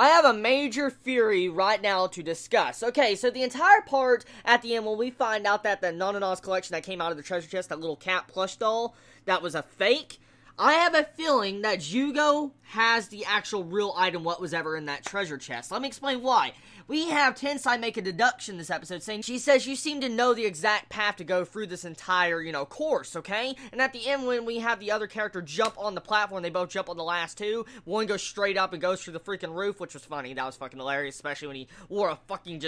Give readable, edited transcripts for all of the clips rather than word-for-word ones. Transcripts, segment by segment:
I have a major theory right now to discuss. Okay, so the entire part at the end when we find out that the Nanana's collection that came out of the treasure chest, that little cat plush doll, that was a fake, I have a feeling that Ryuugajou has the actual real item, what was ever in that treasure chest. Let me explain why. We have Tensai make a deduction this episode saying, she says, you seem to know the exact path to go through this entire, course, okay? And at the end when we have the other character jump on the platform, they both jump on the last two. One goes straight up and goes through the freaking roof, which was funny. That was fucking hilarious, especially when he wore a fucking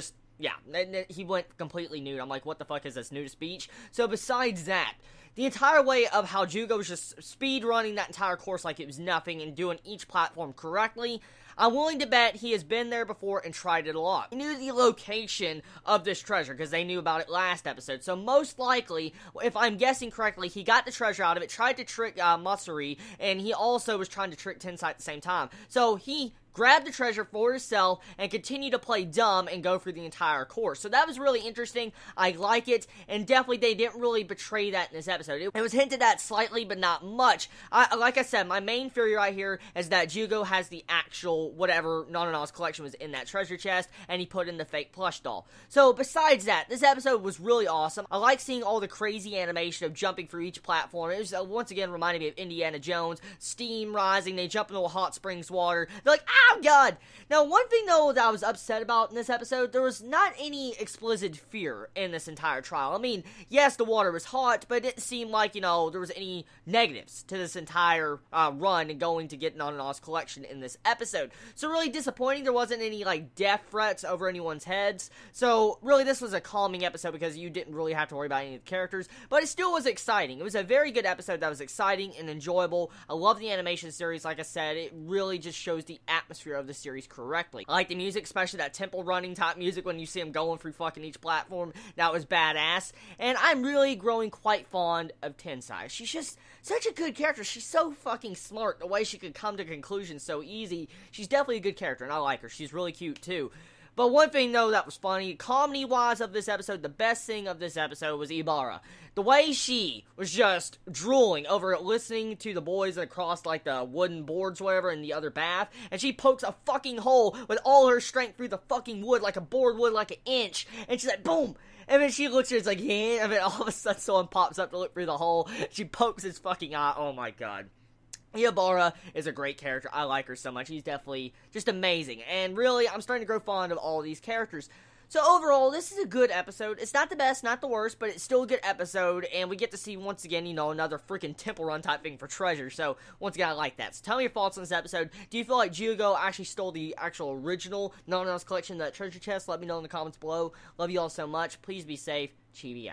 he went completely nude. I'm like, what the fuck is this, nudist beach? So besides that, the entire way of how Ryuugajou was just speed running that entire course like it was nothing and doing each platform correctly, I'm willing to bet he has been there before and tried it a lot. He knew the location of this treasure because they knew about it last episode. So most likely, if I'm guessing correctly, he got the treasure out of it, tried to trick Matsuri, and he also was trying to trick Tensai at the same time. So he grabbed the treasure for himself and continue to play dumb and go through the entire course. So that was really interesting. I like it, and definitely they didn't really betray that in this episode. It was hinted at slightly, but not much. Like I said, my main theory right here is that Ryuugajou has the actual whatever Nanana's collection was in that treasure chest, and he put in the fake plush doll. So besides that, this episode was really awesome. I like seeing all the crazy animation of jumping through each platform. It was once again reminded me of Indiana Jones. Steam rising, they jump into a hot springs water. They're like, oh god! Now, one thing though that I was upset about in this episode, there was not any explicit fear in this entire trial. I mean, yes, the water was hot, but it didn't seem like, there was any negatives to this entire run and going to get Nanana's collection in this episode. So really disappointing, there wasn't any, death threats over anyone's heads. So, really, this was a calming episode because you didn't really have to worry about any of the characters, but it still was exciting. It was a very good episode that was exciting and enjoyable. I love the animation series, like I said. It really just shows the atmosphere of the series correctly. I like the music, especially that temple running type music when you see him going through fucking each platform. That was badass. And I'm really growing quite fond of Tensai. She's just such a good character. She's so fucking smart. The way she could come to conclusions so easy. She's definitely a good character, and I like her. She's really cute, too. But one thing, though, that was funny, comedy-wise of this episode, the best thing of this episode was Ibarra. The way she was just drooling over listening to the boys across, the wooden boards, whatever, in the other bath, and she pokes a fucking hole with all her strength through the fucking wood, like a board would, like an inch, and she's like, boom! And then she looks at it, it's like, yeah, and then all of a sudden someone pops up to look through the hole, she pokes his fucking eye, oh my god. Ibarra is a great character. I like her so much. She's definitely just amazing. And really, I'm starting to grow fond of all these characters. So overall, this is a good episode. It's not the best, not the worst, but it's still a good episode. And we get to see, once again, another freaking temple run type thing for treasure. So, once again, I like that. So tell me your thoughts on this episode. Do you feel like Ryuugajou actually stole the actual original Nanana's collection, that treasure chest? Let me know in the comments below. Love you all so much. Please be safe. Chibi out.